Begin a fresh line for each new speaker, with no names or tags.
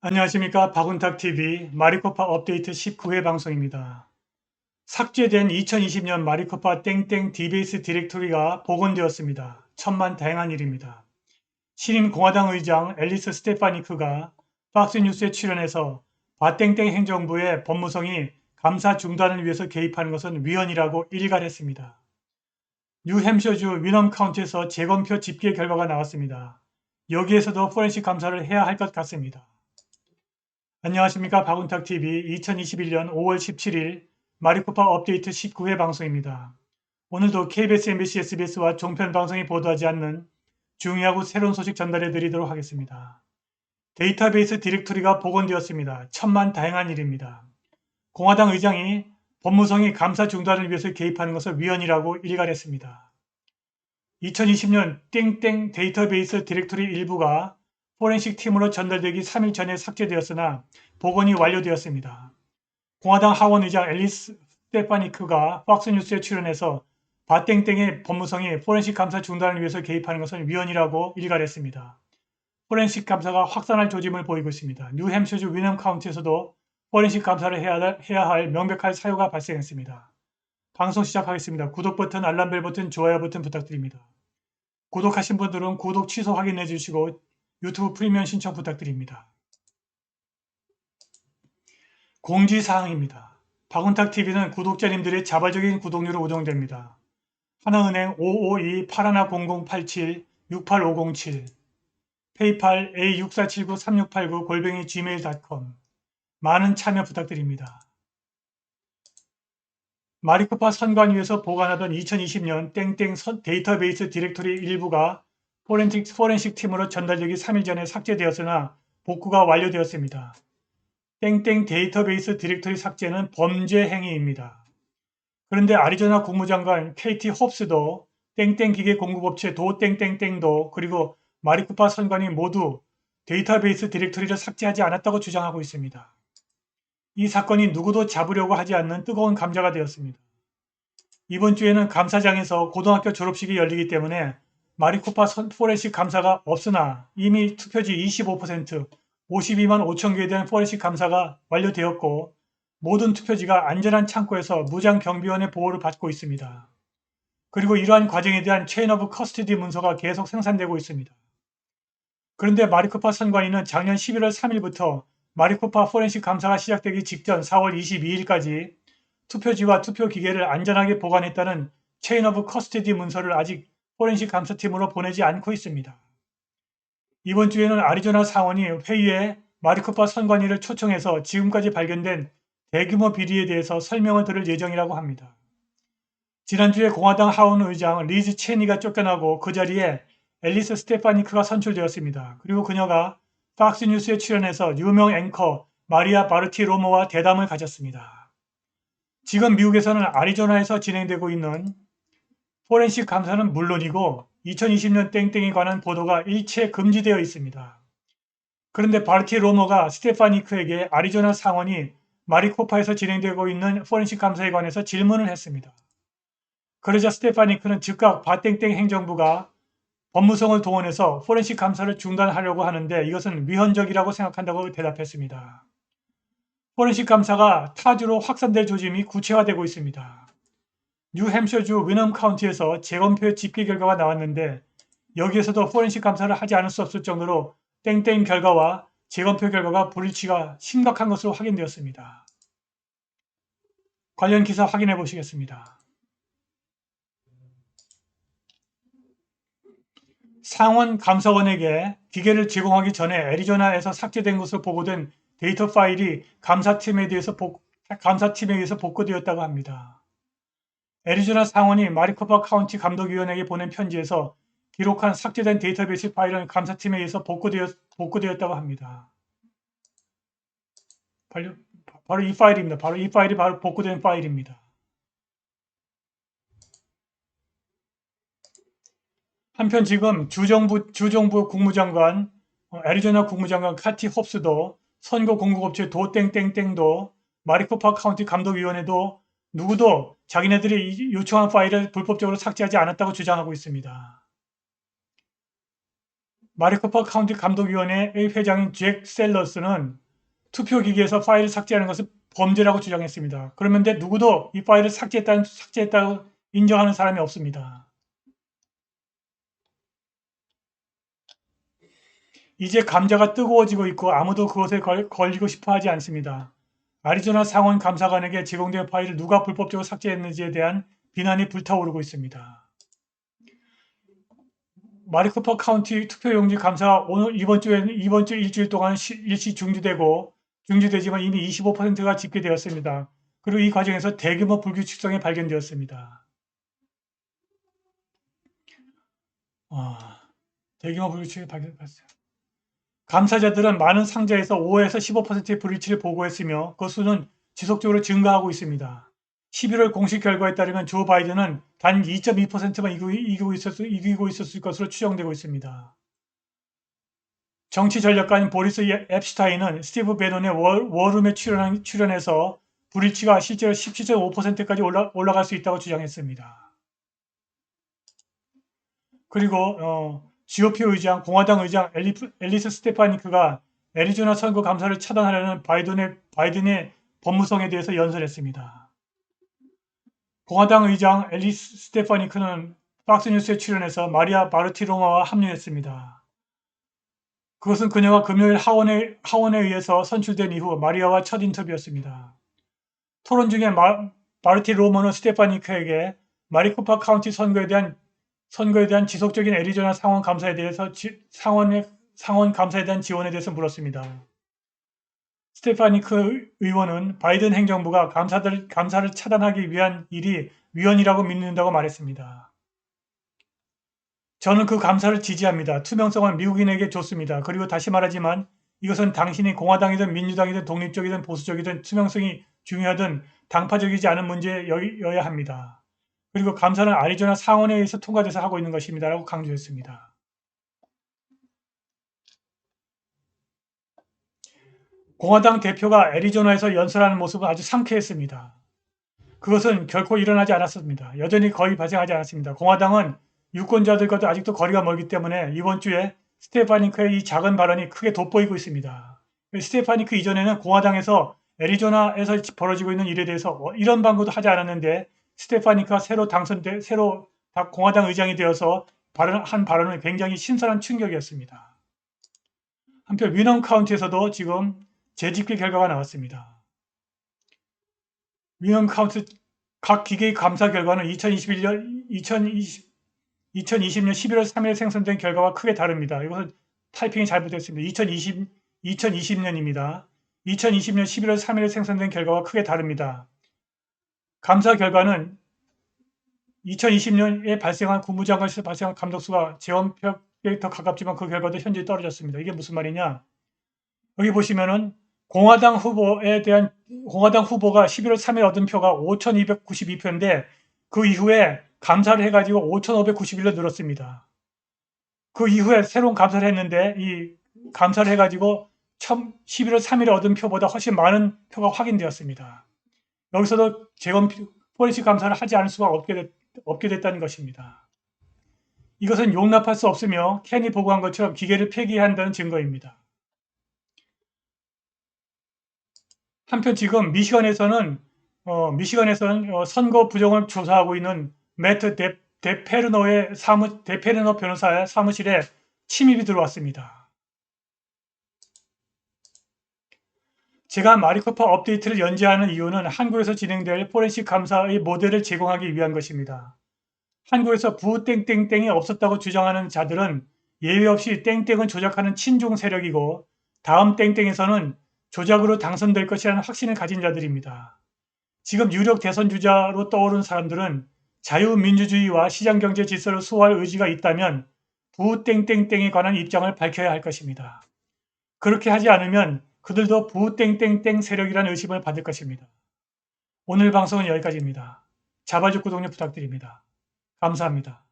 안녕하십니까. 박운탁TV 마리코파 업데이트 19회 방송입니다. 삭제된 2020년 마리코파 땡땡 DBS 디렉토리가 복원되었습니다. 천만다행한 일입니다. 신임 공화당 의장 앨리스 스테파니크가 박스뉴스에 출연해서 바땡땡 행정부의 법무성이 감사 중단을 위해서 개입하는 것은 위헌이라고 일갈했습니다. 뉴햄셔주 위넘 카운티에서 재검표 집계 결과가 나왔습니다. 여기에서도 포렌식 감사를 해야 할 것 같습니다. 안녕하십니까. 박운탁TV 2021년 5월 17일 마리코파 업데이트 19회 방송입니다. 오늘도 KBS, MBC, SBS와 종편 방송이 보도하지 않는 중요하고 새로운 소식 전달해 드리도록 하겠습니다. 데이터베이스 디렉토리가 복원되었습니다. 천만다행한 일입니다. 공화당 의장이 법무성이 감사 중단을 위해서 개입하는 것을 위헌이라고 일갈했습니다. 2020년 땡땡 데이터베이스 디렉토리 일부가 포렌식 팀으로 전달되기 3일 전에 삭제되었으나 복원이 완료되었습니다. 공화당 하원 의장 앨리스 스테파니크가 팍스뉴스에 출연해서 바땡땡의 법무성이 포렌식 감사 중단을 위해서 개입하는 것은 위헌이라고 일갈했습니다. 포렌식 감사가 확산할 조짐을 보이고 있습니다. 뉴햄셔주 위넘 카운티에서도 포렌식 감사를 해야 할 명백한 사유가 발생했습니다. 방송 시작하겠습니다. 구독 버튼, 알람벨 버튼, 좋아요 버튼 부탁드립니다. 구독하신 분들은 구독 취소 확인해 주시고 유튜브 프리미엄 신청 부탁드립니다. 공지사항입니다. 박운탁TV는 구독자님들의 자발적인 구독료로 운영됩니다. 하나은행 552-810087-68507 페이팔 A64793689 gmail.com 많은 참여 부탁드립니다. 마리코파 선관위에서 보관하던 2020년 땡땡 데이터베이스 디렉토리 일부가 포렌식 팀으로 전달되기 3일 전에 삭제되었으나 복구가 완료되었습니다. 땡땡 데이터베이스 디렉토리 삭제는 범죄 행위입니다. 그런데 아리조나 국무장관 KT 홉스도 땡땡 기계 공급업체 도땡땡땡도 그리고 마리코파 선관위 모두 데이터베이스 디렉토리를 삭제하지 않았다고 주장하고 있습니다. 이 사건이 누구도 잡으려고 하지 않는 뜨거운 감자가 되었습니다. 이번 주에는 감사장에서 고등학교 졸업식이 열리기 때문에 마리코파 포렌식 감사가 없으나 이미 투표지 25%, 52만 5천 개에 대한 포렌식 감사가 완료되었고 모든 투표지가 안전한 창고에서 무장경비원의 보호를 받고 있습니다. 그리고 이러한 과정에 대한 체인 오브 커스터디 문서가 계속 생산되고 있습니다. 그런데 마리코파 선관위는 작년 11월 3일부터 마리코파 포렌식 감사가 시작되기 직전 4월 22일까지 투표지와 투표기계를 안전하게 보관했다는 체인 오브 커스터디 문서를 아직 포렌식 감사팀으로 보내지 않고 있습니다. 이번 주에는 아리조나 상원이 회의에 마리코파 선관위를 초청해서 지금까지 발견된 대규모 비리에 대해서 설명을 들을 예정이라고 합니다. 지난주에 공화당 하원 의장 리즈 체니가 쫓겨나고 그 자리에 앨리스 스테파니크가 선출되었습니다. 그리고 그녀가 팍스뉴스에 출연해서 유명 앵커 마리아 바르티로모와 대담을 가졌습니다. 지금 미국에서는 아리조나에서 진행되고 있는 포렌식 감사는 물론이고 2020년 땡땡에 관한 보도가 일체 금지되어 있습니다. 그런데 바르티로모가 스테파니크에게 아리조나 상원이 마리코파에서 진행되고 있는 포렌식 감사에 관해서 질문을 했습니다. 그러자 스테파니크는 즉각 바땡땡 행정부가 법무성을 동원해서 포렌식 감사를 중단하려고 하는데 이것은 위헌적이라고 생각한다고 대답했습니다. 포렌식 감사가 타주로 확산될 조짐이 구체화되고 있습니다. 뉴햄셔주 위넘 카운티에서 재검표 집계 결과가 나왔는데 여기에서도 포렌식 감사를 하지 않을 수 없을 정도로 땡땡 결과와 재검표 결과가 불일치가 심각한 것으로 확인되었습니다. 관련 기사 확인해 보시겠습니다. 상원 감사원에게 기계를 제공하기 전에 애리조나에서 삭제된 것으로 보고된 데이터 파일이 감사팀에 의해서 복구되었다고 합니다. 애리조나 상원이 마리코파 카운티 감독위원회에게 보낸 편지에서 기록한 삭제된 데이터베이스 파일은 감사팀에 의해서 복구되었다고 합니다. 바로 이 파일입니다. 바로 이 파일이 바로 복구된 파일입니다. 한편 지금 주정부 국무장관 애리조나 국무장관 카티 홉스도 선거 공급업체 도땡땡땡도 마리코파 카운티 감독위원회도 누구도 자기네들이 요청한 파일을 불법적으로 삭제하지 않았다고 주장하고 있습니다. 마리코파 카운티 감독위원회의 회장인 잭 셀러스는 투표기기에서 파일을 삭제하는 것은 범죄라고 주장했습니다. 그런데 누구도 이 파일을 삭제했다고 인정하는 사람이 없습니다. 이제 감자가 뜨거워지고 있고 아무도 그것에 걸리고 싶어 하지 않습니다. 아리조나 상원 감사관에게 제공된 파일을 누가 불법적으로 삭제했는지에 대한 비난이 불타오르고 있습니다. 마리코파 카운티 투표용지 감사가 오늘 이번 주 일주일 동안 일시 중지되지만 이미 25%가 집계되었습니다. 그리고 이 과정에서 대규모 불규칙성이 발견되었습니다. 대규모 불규칙이 발견됐어요. 감사자들은 많은 상자에서 5에서 15%의 불일치를 보고했으며 그 수는 지속적으로 증가하고 있습니다. 11월 공식 결과에 따르면 조 바이든은 단 2.2%만 이기고 있었을 것으로 추정되고 있습니다. 정치 전략가인 보리스 앱스타인은 스티브 배논의 워룸에 출연해서 불일치가 실제로 17.5%까지 올라갈 수 있다고 주장했습니다. 그리고 GOP 의장, 공화당 의장 앨리스 스테파니크가 애리조나 선거 감사를 차단하려는 바이든의 법무성에 대해서 연설했습니다. 공화당 의장 앨리스 스테파니크는 팍스뉴스에 출연해서 마리아 바르티로마와 합류했습니다. 그것은 그녀가 금요일 하원에 의해서 선출된 이후 마리아와 첫 인터뷰였습니다. 토론 중에 바르티로마는 스테파니크에게 마리코파 카운티 선거에 대한 지속적인 애리조나 상원 감사에 대해서 상원 감사에 대한 지원에 대해서 물었습니다. 스테파니크 의원은 바이든 행정부가 감사를 차단하기 위한 일이 위헌이라고 믿는다고 말했습니다. 저는 그 감사를 지지합니다. 투명성은 미국인에게 좋습니다. 그리고 다시 말하지만 이것은 당신이 공화당이든 민주당이든 독립적이든 보수적이든 투명성이 중요하든 당파적이지 않은 문제여야 합니다. 그리고 감사는 아리조나 상원에 의해서 통과돼서 하고 있는 것입니다. 라고 강조했습니다. 공화당 대표가 애리조나에서 연설하는 모습은 아주 상쾌했습니다. 그것은 결코 일어나지 않았습니다. 여전히 거의 발생하지 않았습니다. 공화당은 유권자들과도 아직도 거리가 멀기 때문에 이번 주에 스테파니크의 이 작은 발언이 크게 돋보이고 있습니다. 스테파니크 이전에는 공화당에서 애리조나에서 벌어지고 있는 일에 대해서 이런 방구도 하지 않았는데 스테파니크가 새로 공화당 의장이 되어서 한 발언은 굉장히 신선한 충격이었습니다. 한편 위넌 카운티에서도 지금 재집계 결과가 나왔습니다. 위넌 카운티 각 기계의 감사 결과는 2020년 11월 3일 생성된 결과와 크게 다릅니다. 이것은 타이핑이 잘못됐습니다. 2020년입니다. 2020년 11월 3일에 생성된 결과와 크게 다릅니다. 감사 결과는 2020년에 발생한 국무장관실에서 발생한 감독수가 재원표에 더 가깝지만 그 결과도 현저히 떨어졌습니다. 이게 무슨 말이냐? 여기 보시면은 공화당 후보가 11월 3일 얻은 표가 5,292표인데 그 이후에 감사를 해가지고 5,591로 늘었습니다. 그 이후에 새로운 감사를 했는데 이 감사를 해가지고 11월 3일에 얻은 표보다 훨씬 많은 표가 확인되었습니다. 여기서도 포렌식 감사를 하지 않을 수가 없게 됐다는 것입니다. 이것은 용납할 수 없으며 캔이 보고한 것처럼 기계를 폐기한다는 증거입니다. 한편 지금 미시건에서는 선거 부정을 조사하고 있는 매트 데페르노 변호사의 사무실에 침입이 들어왔습니다. 제가 마리코파 업데이트를 연재하는 이유는 한국에서 진행될 포렌식 감사의 모델을 제공하기 위한 것입니다. 한국에서 부땡땡땡이 없었다고 주장하는 자들은 예외 없이 땡땡은 조작하는 친중 세력이고 다음 땡땡에서는 조작으로 당선될 것이라는 확신을 가진 자들입니다. 지금 유력 대선 주자로 떠오른 사람들은 자유민주주의와 시장경제 질서를 수호할 의지가 있다면 부땡땡땡에 관한 입장을 밝혀야 할 것입니다. 그렇게 하지 않으면 그들도 부땡땡땡 세력이라는 의심을 받을 것입니다. 오늘 방송은 여기까지입니다. 자발적 구독료 부탁드립니다. 감사합니다.